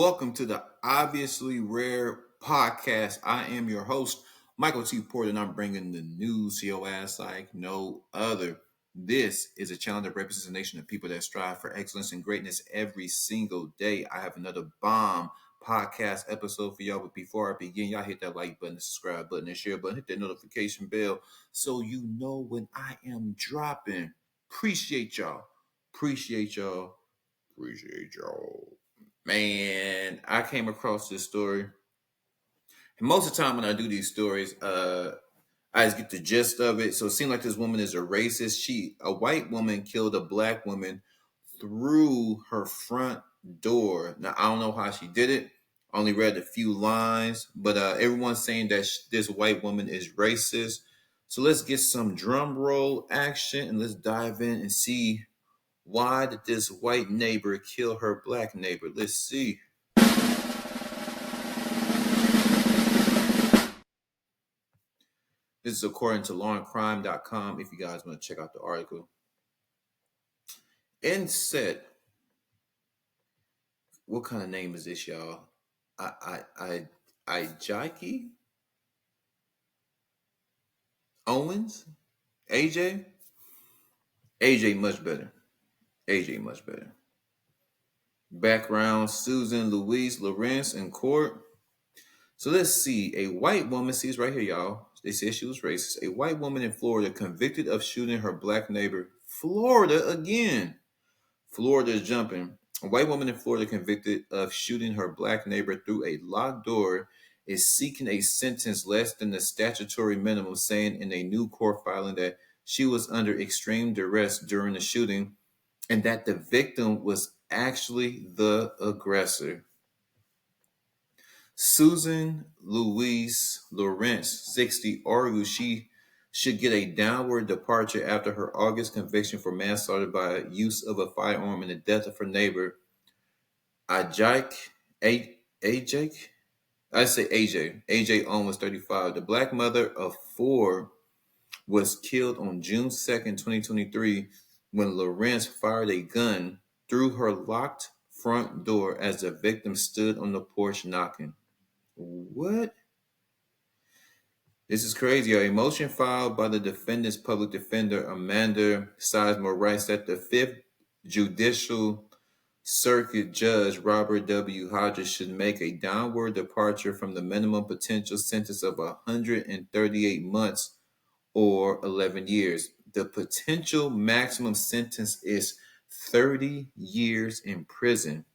Welcome to the Obviously Rare podcast. I am your host, Michael T. Porter, and I'm bringing the news to your ass like no other. This is a channel that represents a nation of people that strive for excellence and greatness every single day. I have another bomb podcast episode for y'all, but before I begin, y'all hit that like button, the subscribe button, and share button, hit that notification bell so you know when I am dropping. Appreciate y'all. Appreciate y'all. Appreciate y'all. Man, I came across this story. And most of the time when I do these stories, I just get the gist of it. So it seemed like this woman is a racist. A white woman killed a black woman through her front door. Now I don't know how she did it. I only read a few lines, but everyone's saying that this white woman is racist. So let's get some drum roll action and let's dive in and see why did this white neighbor kill her black neighbor. Let's see. This is according to lawandcrime.com if you guys want to check out the article. And said, what kind of name is this, y'all? I Jackie Owens? AJ? AJ much better. AJ much better. Background, Susan Louise Lawrence in court. So let's see. A white woman, see it's right here, y'all. They said she was racist. A white woman in Florida convicted of shooting her black neighbor. Florida again. Florida is jumping. A white woman in Florida convicted of shooting her black neighbor through a locked door is seeking a sentence less than the statutory minimum, saying in a new court filing that she was under extreme duress during the shooting and that the victim was actually the aggressor. Susan Louise Lawrence, 60, argues she should get a downward departure after her August conviction for manslaughter by use of a firearm in the death of her neighbor, AJ. AJ Owens, 35. The black mother of four was killed on June 2nd, 2023, when Lawrence fired a gun through her locked front door as the victim stood on the porch knocking. What? This is crazy. A motion filed by the defendant's public defender, Amanda Sizemore, writes that the Fifth Judicial Circuit Judge, Robert W. Hodges, should make a downward departure from the minimum potential sentence of 138 months or 11 years. The potential maximum sentence is 30 years in prison.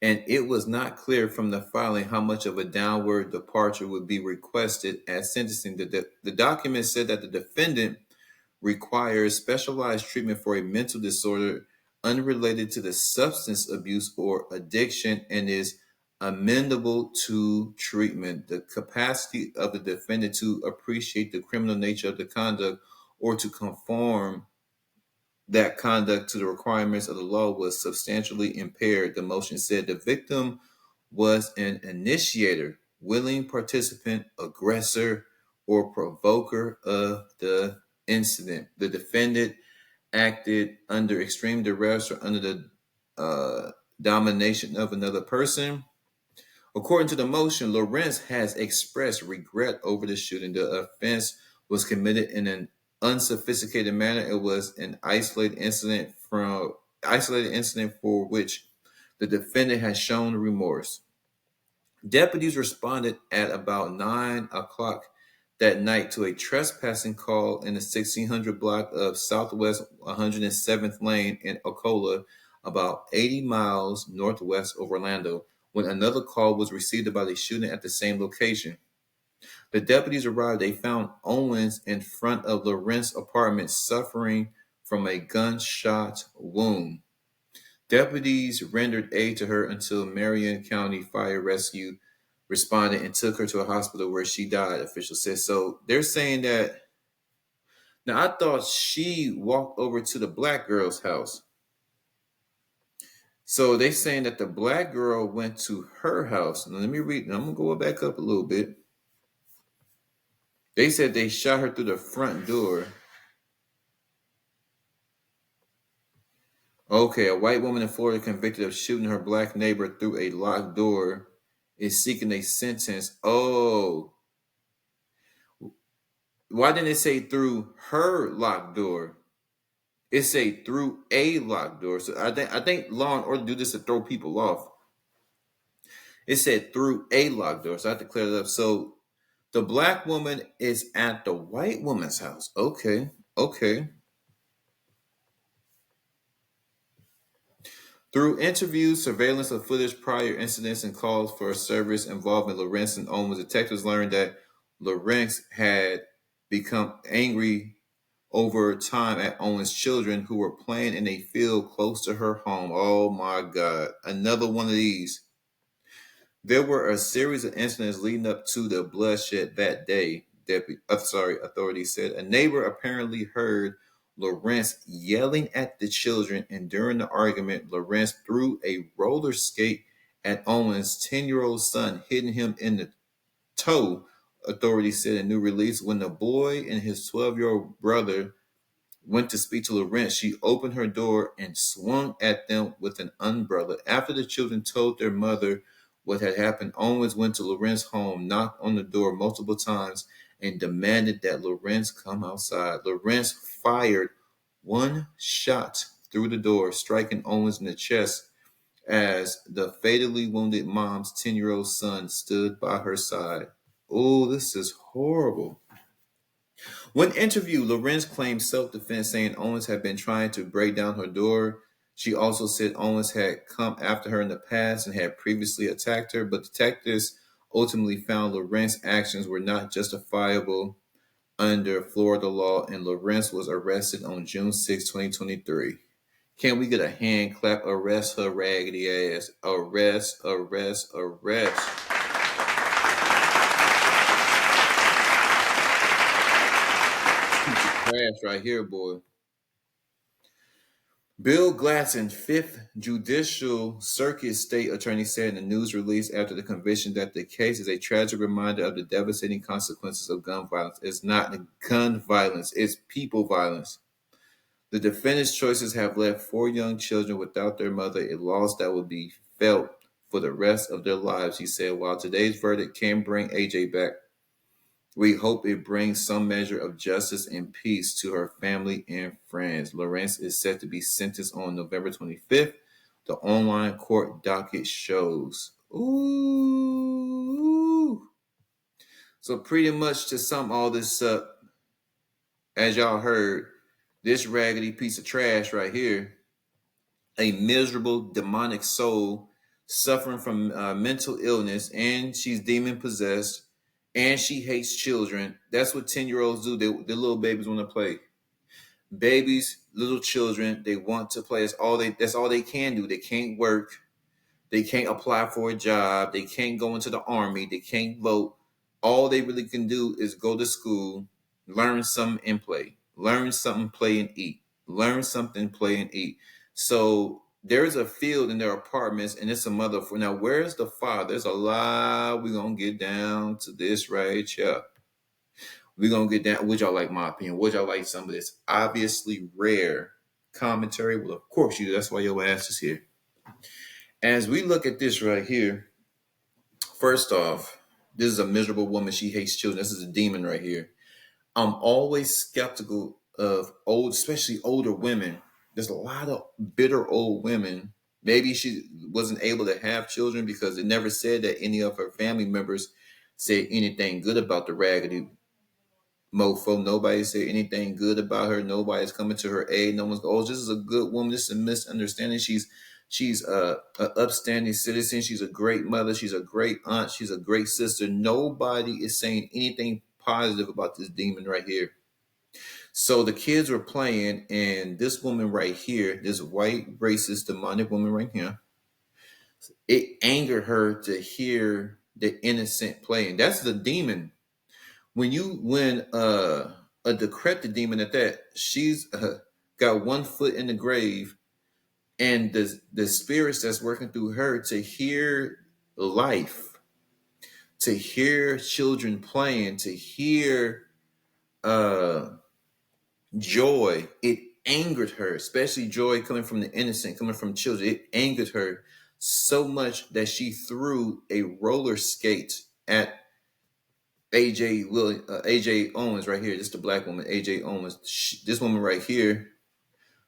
And it was not clear from the filing how much of a downward departure would be requested at sentencing. The document said that the defendant requires specialized treatment for a mental disorder unrelated to the substance abuse or addiction and is amendable to treatment. The capacity of the defendant to appreciate the criminal nature of the conduct or to conform that conduct to the requirements of the law was substantially impaired. The motion said the victim was an initiator, willing participant, aggressor, or provoker of the incident. The defendant acted under extreme duress or under the domination of another person. According to the motion, Lawrence has expressed regret over the shooting. The offense was committed in an unsophisticated manner. It was an isolated incident for which the defendant has shown remorse. Deputies responded at about 9 o'clock that night to a trespassing call in the 1600 block of Southwest 107th Lane in Ocola, about 80 miles northwest of Orlando, when another call was received about a shooting at the same location. The deputies arrived. They found Owens in front of Lawrence's apartment suffering from a gunshot wound. Deputies rendered aid to her until Marion County Fire Rescue responded and took her to a hospital where she died, officials said. So they're saying that. Now, I thought she walked over to the black girl's house. So they're saying that the black girl went to her house. Now, let me read. I'm going to go back up a little bit. They said they shot her through the front door. Okay, a white woman in Florida convicted of shooting her black neighbor through a locked door is seeking a sentence. Oh, why didn't it say through her locked door? It say through a locked door. So I think Law and Order do this to throw people off. It said through a locked door, so I have to clear it up. So the black woman is at the white woman's house. Okay, okay. Through interviews, surveillance of footage, prior incidents, and calls for service involving Lawrence and Owens, detectives learned that Lawrence had become angry over time at Owens' children who were playing in a field close to her home. Oh my God. Another one of these. There were a series of incidents leading up to the bloodshed that day, authorities said. A neighbor apparently heard Lawrence yelling at the children, and during the argument, Lawrence threw a roller skate at Owens' 10-year-old son, hitting him in the toe, authorities said in a new release. When the boy and his 12-year-old brother went to speak to Lawrence, she opened her door and swung at them with an umbrella. After the children told their mother what had happened, Owens went to Lawrence's home, knocked on the door multiple times, and demanded that Lawrence come outside. Lawrence fired one shot through the door, striking Owens in the chest as the fatally wounded mom's 10-year-old son stood by her side. Oh, this is horrible. When interviewed, Lorenz claimed self-defense, saying Owens had been trying to break down her door. She also said Owens had come after her in the past and had previously attacked her, but detectives ultimately found Lorenz's actions were not justifiable under Florida law, and Lorenz was arrested on June 6, 2023. Can we get a hand clap? Arrest her raggedy ass. Arrest, arrest, arrest. Crash right here, boy. Bill Glatson, Fifth Judicial Circuit State Attorney, said in a news release after the conviction that the case is a tragic reminder of the devastating consequences of gun violence. It's not gun violence, it's people violence. The defendant's choices have left 4 young children without their mother, a loss that will be felt for the rest of their lives, he said. While today's verdict can bring AJ back, we hope it brings some measure of justice and peace to her family and friends. Lawrence is set to be sentenced on November 25th. The online court docket shows. Ooh. So pretty much to sum all this up, as y'all heard, this raggedy piece of trash right here, a miserable demonic soul suffering from mental illness, and she's demon possessed, and she hates children. That's what 10-year-olds do. The little babies want to play. Babies, little children, they want to play. That's all they can do. They can't work. They can't apply for a job. They can't go into the army. They can't vote. All they really can do is go to school, learn something and play. Learn something, play and eat. Learn something, play and eat. So there's a field in their apartments, and it's a mother for now. Where's the father? There's a lot. We're gonna get down to this right here. We're gonna get down. Would y'all like my opinion? Would y'all like some of this obviously rare commentary? Well, of course you do. That's why your ass is here. As we look at this right here, first off, this is a miserable woman. She hates children. This is a demon right here. I'm always skeptical of old, especially older women. There's a lot of bitter old women. Maybe she wasn't able to have children because it never said that any of her family members said anything good about the raggedy mofo. Nobody said anything good about her. Nobody's coming to her aid. No one's, oh, this is a good woman. This is a misunderstanding. She's a upstanding citizen. She's a great mother. She's a great aunt. She's a great sister. Nobody is saying anything positive about this demon right here. So the kids were playing, and this woman right here, this white racist demonic woman right here, it angered her to hear the innocent playing. That's the demon. When a decrepit demon at that, she's got one foot in the grave, and the spirits that's working through her to hear life, to hear children playing, to hear uh joy, it angered her, especially joy coming from the innocent, coming from children. It angered her so much that she threw a roller skate at AJ Owens right here. This is the black woman, AJ Owens. This woman right here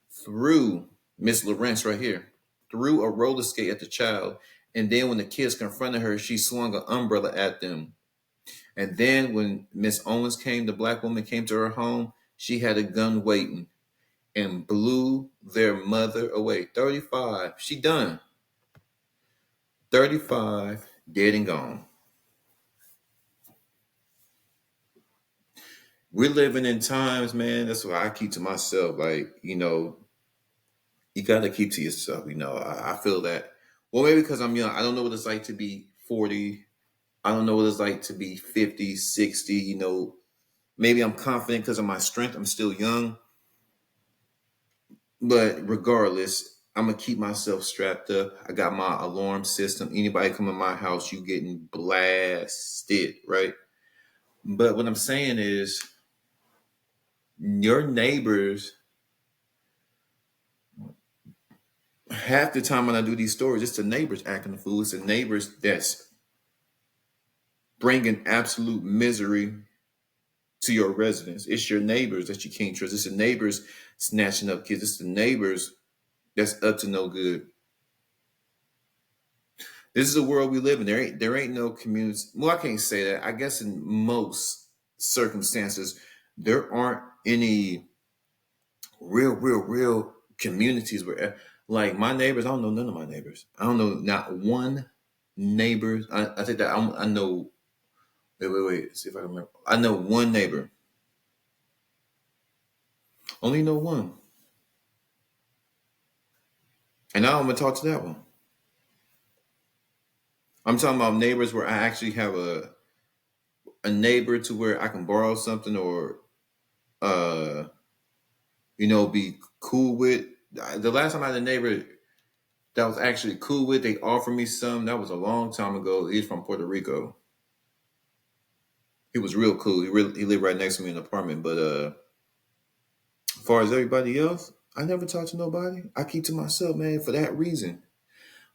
threw Miss Lawrence right here, threw a roller skate at the child. And then when the kids confronted her, she swung an umbrella at them. And then when Miss Owens came, the black woman came to her home, she had a gun waiting and blew their mother away. 35. She done. 35, dead and gone. We're living in times, man. That's what I keep to myself. Like, you got to keep to yourself. I feel that. Well, maybe because I'm young. I don't know what it's like to be 40. I don't know what it's like to be 50, 60. Maybe I'm confident because of my strength. I'm still young. But regardless, I'm going to keep myself strapped up. I got my alarm system. Anybody come in my house, you getting blasted, right? But what I'm saying is, your neighbors, half the time when I do these stories, it's the neighbors acting the fool. It's the neighbors that's bringing absolute misery to your residence. It's your neighbors that you can't trust. It's the neighbors snatching up kids. It's the neighbors that's up to no good. This is the world we live in. There ain't no community. Well, I can't say that. I guess in most circumstances, there aren't any real communities where, like, my neighbors. I don't know none of my neighbors. I don't know not one neighbor. I think that I know. Wait. See if I can remember. I know one neighbor. Only know one, and I don't even talk to that one. I'm talking about neighbors where I actually have a neighbor to where I can borrow something or uh be cool with. The last time I had a neighbor that was actually cool with, they offered me some. That was a long time ago. He's from Puerto Rico. He was real cool. He lived right next to me in an apartment. But as far as everybody else, I never talk to nobody. I keep to myself, man, for that reason.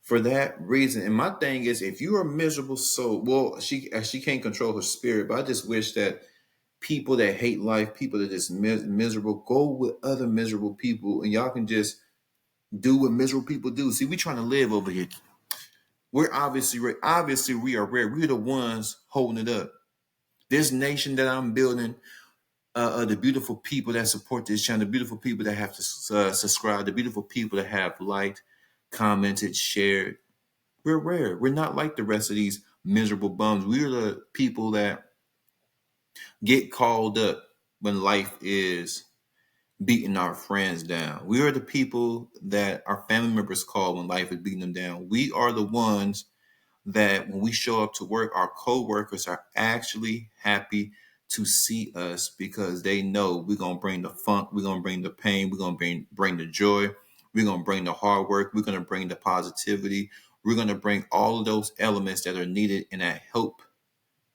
For that reason. And my thing is, if you are miserable soul, well, she can't control her spirit, but I just wish that people that hate life, people that are just miserable, go with other miserable people, and y'all can just do what miserable people do. See, we trying to live over here. We're obviously we are rare. We're the ones holding it up. This nation that I'm building, the beautiful people that support this channel, the beautiful people that have to subscribe, the beautiful people that have liked, commented, shared. We're rare. We're not like the rest of these miserable bums. We're the people that get called up when life is beating our friends down. We are the people that our family members call when life is beating them down. We are the ones that when we show up to work, our co-workers are actually happy to see us because they know we're going to bring the funk, we're going to bring the pain, we're going to bring the joy, we're going to bring the hard work, we're going to bring the positivity, we're going to bring all of those elements that are needed and that help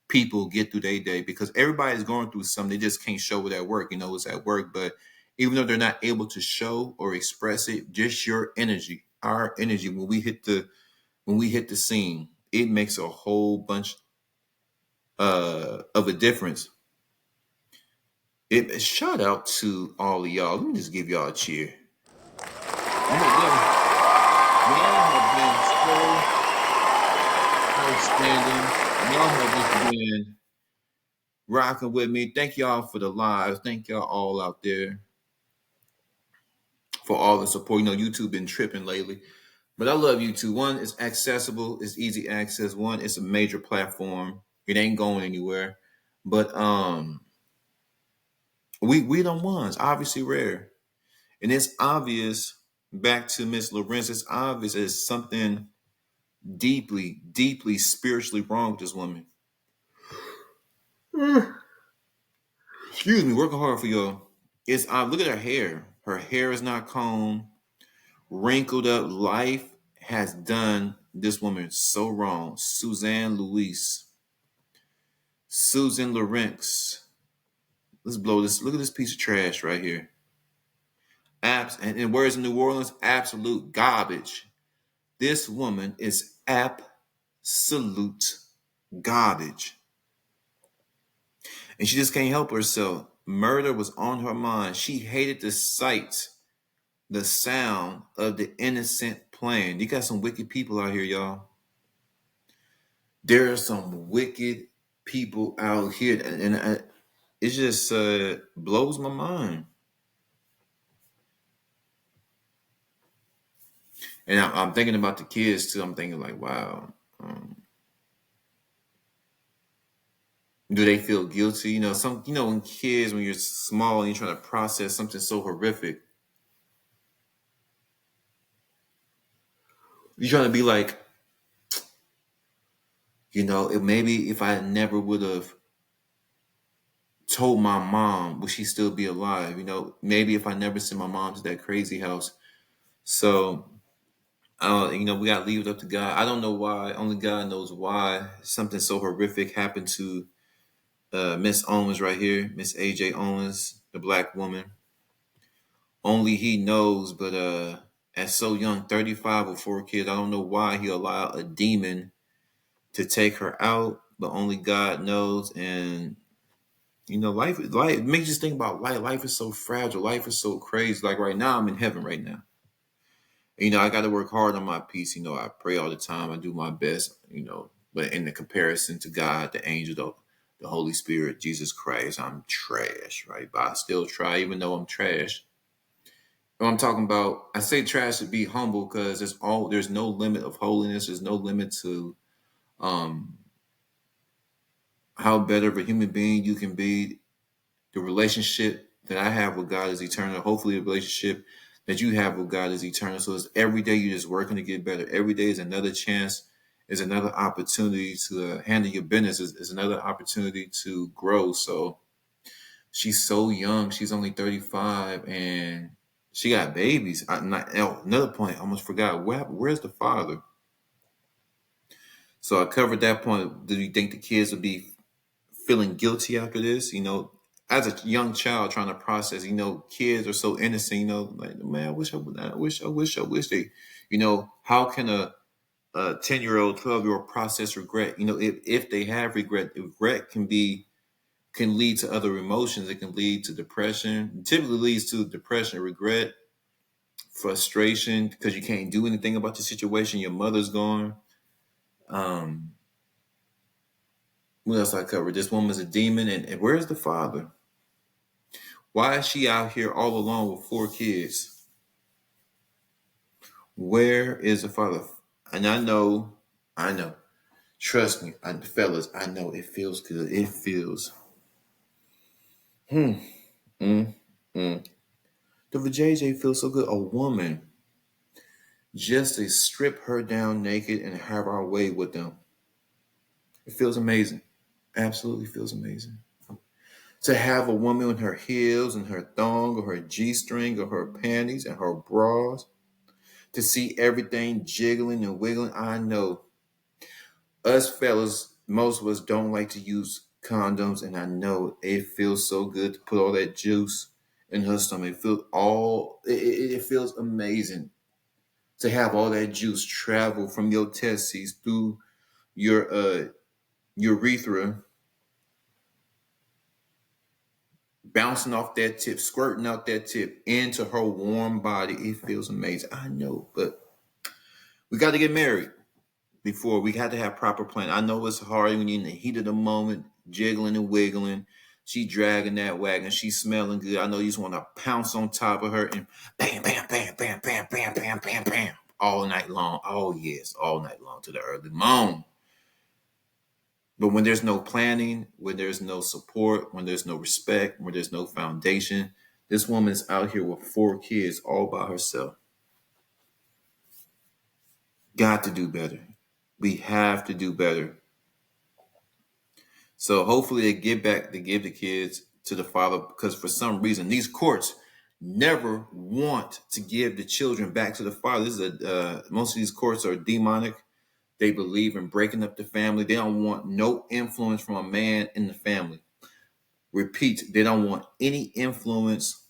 people get through their day, because everybody's going through something. They just can't show it at work. It's at work, but even though they're not able to show or express it, just your energy, our energy, when we hit the scene, it makes a whole bunch of a difference. Shout out to all of y'all. Let me just give y'all a cheer. Y'all have been so outstanding. Y'all have just been rocking with me. Thank y'all for the lives. Thank y'all all out there for all the support. YouTube been tripping lately. But I love YouTube. One, it's accessible, it's easy access. One, it's a major platform. It ain't going anywhere. But we the ones, obviously rare. And it's obvious, back to Miss Lorenz, it's obvious there's something deeply spiritually wrong with this woman. Excuse me, working hard for y'all. It's look at her hair. Her hair is not combed, wrinkled up. Life has done this woman so wrong. Susan Lawrence. Let's blow this. Look at this piece of trash right here. And where's in New Orleans? Absolute garbage. This woman is absolute garbage. And she just can't help herself. Murder was on her mind. She hated the sight, the sound of the innocent playing. You got some wicked people out here, y'all. There are some wicked people out here. And it just blows my mind. And I'm thinking about the kids too. I'm thinking like, wow, do they feel guilty? When kids, when you're small and you're trying to process something so horrific, you're trying to be like, maybe if I never would have told my mom, would she still be alive? Maybe if I never sent my mom to that crazy house. So, we got to leave it up to God. I don't know why. Only God knows why something so horrific happened to Miss Owens right here, Miss AJ Owens, the black woman. Only he knows, but at so young, 35 with 4 kids, I don't know why he allowed a demon to take her out, but only God knows. And life it makes you think about life. Life is so fragile. Life is so crazy. Like right now, I'm in heaven right now. I got to work hard on my peace. I pray all the time. I do my best. But in the comparison to God, the angel, the Holy Spirit, Jesus Christ, I'm trash, right? But I still try, even though I'm trash. What I'm talking about, I say trash to be humble because there's no limit of holiness. There's no limit to um how better of a human being you can be. The relationship that I have with God is eternal. Hopefully the relationship that you have with God is eternal. So it's every day you're just working to get better. Every day is another chance, is another opportunity to handle your business, is another opportunity to grow. So she's so young. She's only 35 and she got babies. Another point, I almost forgot. Where's the father? So I covered that point. Do you think the kids would be feeling guilty after this? As a young child trying to process, kids are so innocent, like, man, I wish they, how can a 10-year-old, 12-year-old process regret? If they have regret can lead to other emotions. It can lead to depression. It typically leads to depression, regret, frustration, because you can't do anything about the situation. Your mother's gone. Um, what else I covered? This woman's a demon, and where's the father? Why is she out here all alone with 4 kids? Where is the father? And I know, trust me, fellas, I know it feels good. It feels, hmm, mm, mm. The JJ feels so good. A woman, just to strip her down naked and have our way with them. It feels amazing. Absolutely feels amazing. To have a woman in her heels and her thong or her G-string or her panties and her bras, to see everything jiggling and wiggling. I know us fellas, most of us don't like to use condoms, and I know it feels so good to put all that juice in her stomach. It feels amazing to have all that juice travel from your testes through your urethra, bouncing off that tip, squirting out that tip into her warm body. It feels amazing. I know, but we got to get married before. We had to have proper planning. I know it's hard when you're in the heat of the moment, jiggling and wiggling. She dragging that wagon. She's smelling good. I know you just want to pounce on top of her and bam, bam, bam, bam, bam, bam, bam, bam, bam, all night long. Oh yes, all night long to the early morning. But when there's no planning, when there's no support, when there's no respect, when there's no foundation, this woman's out here with 4 kids all by herself. Got to do better. We have to do better. So hopefully they get back to give the kids to the father, because for some reason these courts never want to give the children back to the father. Most of these courts are demonic. They believe in breaking up the family. They don't want no influence from a man in the family. Repeat, they don't want any influence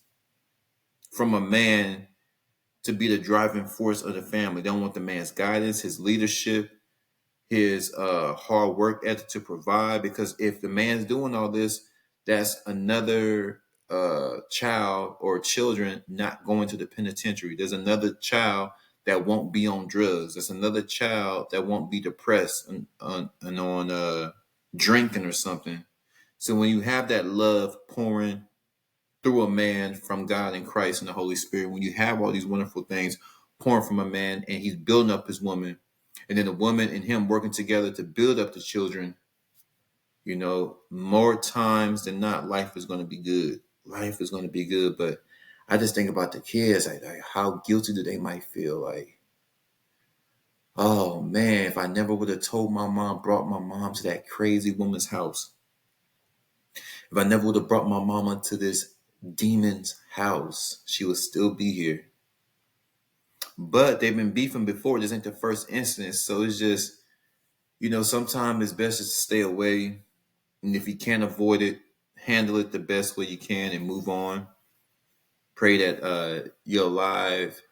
from a man to be the driving force of the family. They don't want the man's guidance, his leadership, his hard work ethic to provide. Because if the man's doing all this, that's another child or children not going to the penitentiary. There's another child that won't be on drugs. There's another child that won't be depressed and on drinking or something. So when you have that love pouring through a man from God and Christ and the Holy Spirit, when you have all these wonderful things pouring from a man and he's building up his woman, and then the woman and him working together to build up the children, more times than not, life is going to be good. Life is going to be good. But I just think about the kids, like how guilty do they might feel? Like, oh man, if I never would have told my mom, brought my mom to that crazy woman's house, if I never would have brought my mama to this demon's house, she would still be here. But they've been beefing before. This ain't the first incident. So it's just, sometimes it's best just to stay away. And if you can't avoid it, handle it the best way you can and move on. Pray that you're alive.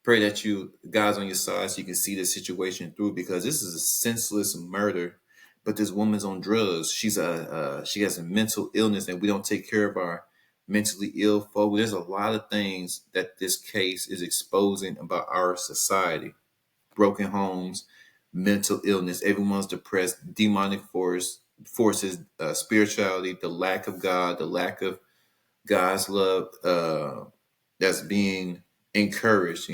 Pray that God's on your side so you can see the situation through, because this is a senseless murder. But this woman's on drugs. She has a mental illness, and we don't take care of our mentally ill folk. There's a lot of things that this case is exposing about our society: broken homes, mental illness, everyone's depressed, demonic forces, spirituality, the lack of God, the lack of God's love that's being encouraged.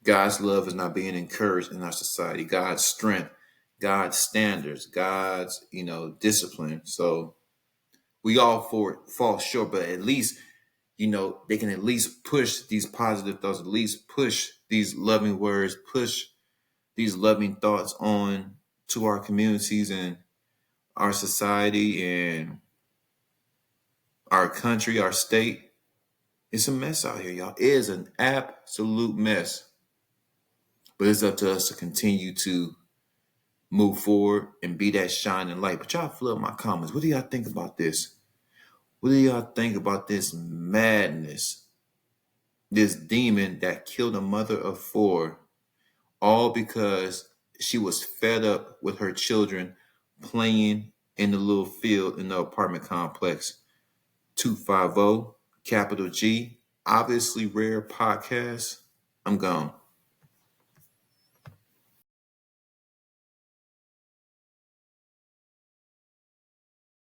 God's love is not being encouraged in our society. God's strength, God's standards, God's discipline. So we all fall short, but at least they can at least push these positive thoughts, at least push these loving words, push these loving thoughts on to our communities and our society and our country, our state. It's a mess out here, y'all. It is an absolute mess. But it's up to us to continue to move forward and be that shining light. But y'all flood my comments. What do y'all think about this? What do y'all think about this madness? This demon that killed a mother of 4, all because she was fed up with her children playing in the little field in the apartment complex. 250, capital G, obviously rare podcast. I'm gone.